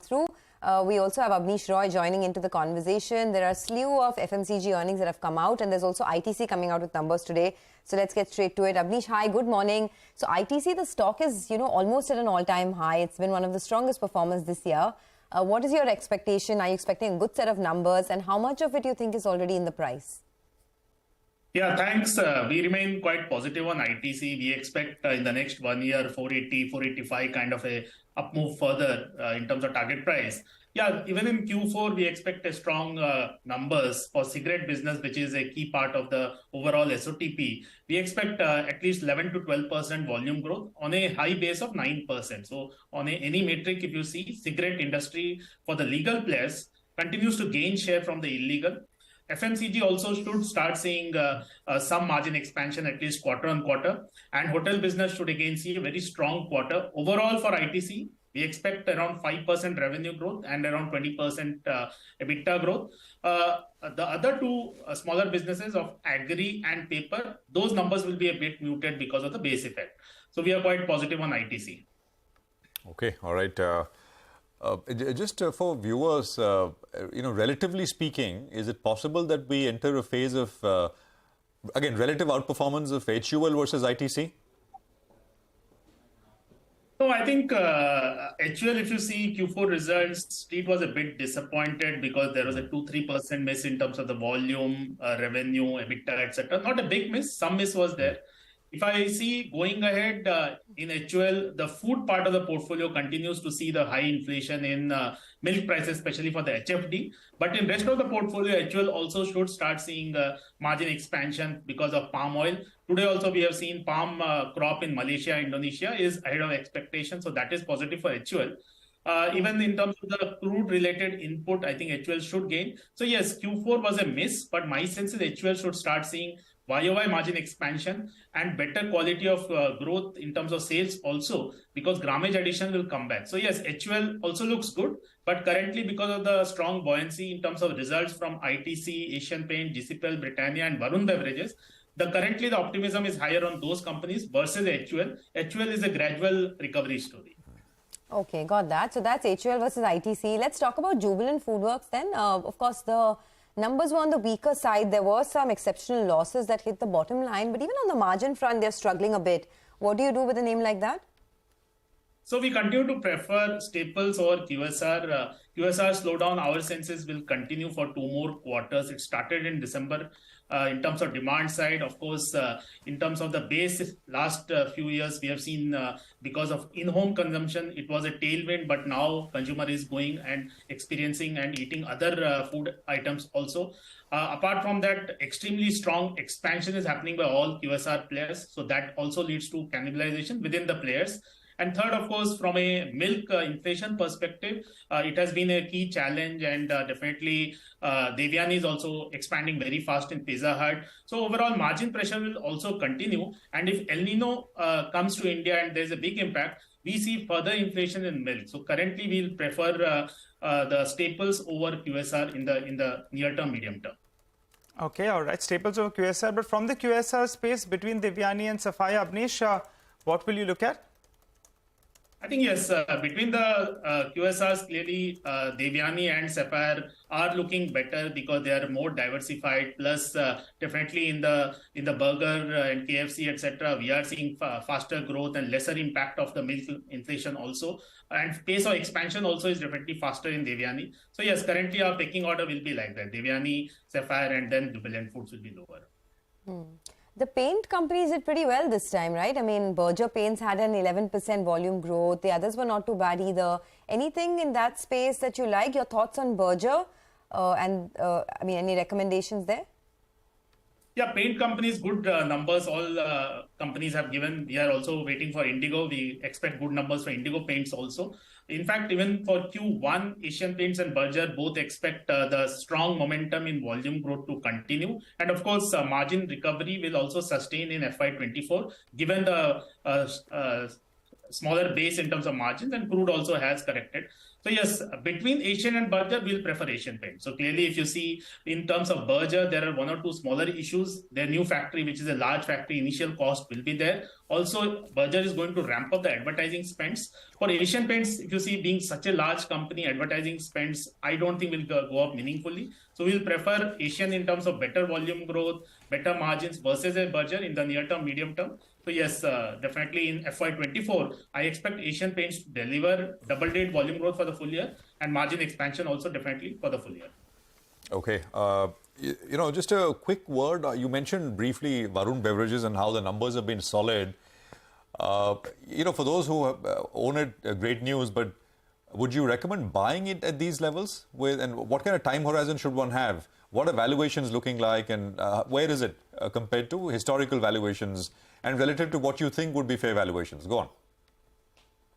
through. We also have Abneesh Roy joining into the conversation. There are a slew of FMCG earnings that have come out, and there's also ITC coming out with numbers today. So let's get straight to it. Abneesh, hi, good morning. So ITC, the stock is, almost at an all-time high. It's been one of the strongest performers this year. What is your expectation? Are you expecting a good set of numbers? And how much of it you think is already in the price? Yeah, thanks. We remain quite positive on ITC. We expect in the next 1 year, 480, 485 kind of a up move further in terms of target price. Yeah, even in Q4, we expect a strong numbers for cigarette business, which is a key part of the overall SOTP. We expect at least 11 to 12% volume growth on a high base of 9%. So on any metric, if you see, cigarette industry for the legal players continues to gain share from the illegal. FMCG also should start seeing some margin expansion, at least quarter on quarter. And hotel business should again see a very strong quarter. Overall for ITC, we expect around 5% revenue growth and around 20% EBITDA growth. The other two smaller businesses of agri and paper, those numbers will be a bit muted because of the base effect. So we are quite positive on ITC. Okay, all right. Just for viewers, relatively speaking, is it possible that we enter a phase of, again, relative outperformance of HUL versus ITC? No, I think HUL, if you see Q4 results, Street was a bit disappointed because there was a 2-3% miss in terms of the volume, revenue, EBITDA, etc. Not a big miss, some miss was there. If I see going ahead in HUL, the food part of the portfolio continues to see the high inflation in milk prices, especially for the HFD. But in rest of the portfolio, HUL also should start seeing margin expansion because of palm oil. Today also we have seen palm crop in Malaysia, Indonesia is ahead of expectation. So that is positive for HUL. Even in terms of the crude related input, I think HUL should gain. So yes, Q4 was a miss, but my sense is HUL should start seeing YOY margin expansion and better quality of growth in terms of sales also, because grammage addition will come back. So yes, HUL also looks good, but currently because of the strong buoyancy in terms of results from ITC, Asian Paint, GCPL, Britannia and Varun Beverages, currently the optimism is higher on those companies versus HUL. HUL is a gradual recovery story. Okay, got that. So that's HUL versus ITC. Let's talk about Jubilant FoodWorks then. Of course, the numbers were on the weaker side. There were some exceptional losses that hit the bottom line, but even on the margin front, they're struggling a bit. What do you do with a name like that? So we continue to prefer staples over QSR. QSR slowdown, our senses will continue for 2 more quarters. It started in December. In terms of demand side, of course, in terms of the base, last few years, we have seen because of in-home consumption, it was a tailwind, but now consumer is going and experiencing and eating other food items also. Apart from that, extremely strong expansion is happening by all QSR players. So that also leads to cannibalization within the players. And third, of course, from a milk inflation perspective, it has been a key challenge, and definitely Devyani is also expanding very fast in Pizza Hut. So overall margin pressure will also continue. And if El Nino comes to India and there's a big impact, we see further inflation in milk. So currently we'll prefer the staples over QSR in the near term, medium term. Okay, all right. Staples over QSR. But from the QSR space between Devyani and Sapphire, Abneesh, what will you look at? I think yes, between the QSRs, clearly Devyani and Sapphire are looking better because they are more diversified. Plus, definitely in the burger and KFC, etc., we are seeing faster growth and lesser impact of the milk inflation also. And pace of expansion also is definitely faster in Devyani. So yes, currently our pecking order will be like that: Devyani, Sapphire, and then Jubilant Foods will be lower. The paint companies did pretty well this time, right? I mean, Berger Paints had an 11% volume growth. The others were not too bad either. Anything in that space that you like? Your thoughts on Berger? Any recommendations there? Yeah, paint companies, good numbers. All companies have given. We are also waiting for Indigo. We expect good numbers for Indigo Paints also. In fact, even for Q1, Asian Paints and Berger both expect the strong momentum in volume growth to continue. And of course, margin recovery will also sustain in FY24, given the smaller base in terms of margins, and crude also has corrected. So yes, between Asian and Berger, we'll prefer Asian Paints. So clearly, if you see in terms of Berger, there are one or two smaller issues. Their new factory, which is a large factory, initial cost will be there. Also, Berger is going to ramp up the advertising spends. For Asian Paints, if you see being such a large company, advertising spends, I don't think will go up meaningfully. So we'll prefer Asian in terms of better volume growth, better margins versus a Berger in the near term, medium term. So yes, definitely in FY24, I expect Asian Paints to deliver double-digit volume growth for the full year and margin expansion also definitely for the full year. Okay. Just a quick word. You mentioned briefly Varun Beverages and how the numbers have been solid. For those who own it, great news, but would you recommend buying it at these levels? And what kind of time horizon should one have? What are valuations looking like, and where is it compared to historical valuations and relative to what you think would be fair valuations? Go on.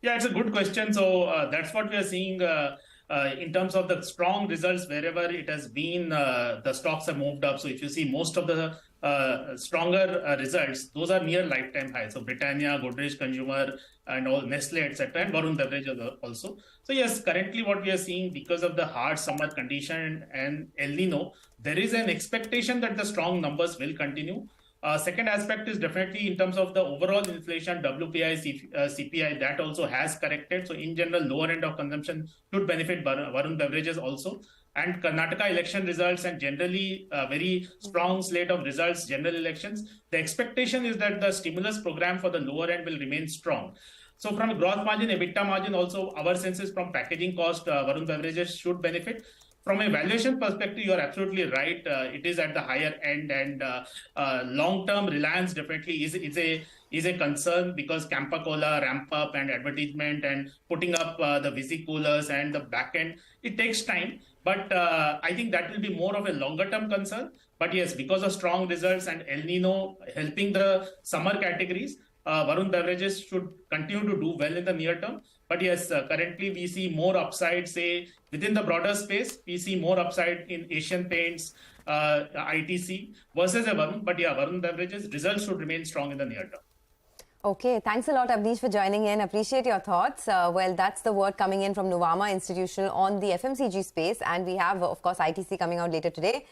Yeah, it's a good question. So that's what we are seeing in terms of the strong results. Wherever it has been, the stocks have moved up. So if you see most of the stronger results, those are near lifetime highs. So Britannia, Godrej Consumer, and all Nestle, etc., and Varun Beverages also. So yes, currently what we are seeing, because of the hard summer condition and El Nino, there is an expectation that the strong numbers will continue. Second aspect is definitely in terms of the overall inflation, WPI, CPI, that also has corrected. So in general, lower end of consumption should benefit Varun Beverages also. And Karnataka election results and generally a very strong slate of results, general elections, the expectation is that the stimulus program for the lower end will remain strong. So from a gross margin, EBITDA margin also, our sense is from packaging cost, Varun Beverages should benefit. From a valuation perspective, you're absolutely right. It is at the higher end, and long-term Reliance definitely is a concern because Campa Cola ramp up and advertisement and putting up the Visi coolers and the back end. It takes time, but I think that will be more of a longer-term concern. But yes, because of strong results and El Nino helping the summer categories, Varun Beverages should continue to do well in the near term. But yes, currently we see more upside, say, within the broader space, we see more upside in Asian Paints, ITC versus a Varun. But yeah, Varun Beverages results should remain strong in the near term. Okay, thanks a lot, Abneesh, for joining in. Appreciate your thoughts. Well, that's the word coming in from Nuvama Institutional on the FMCG space. And we have, of course, ITC coming out later today.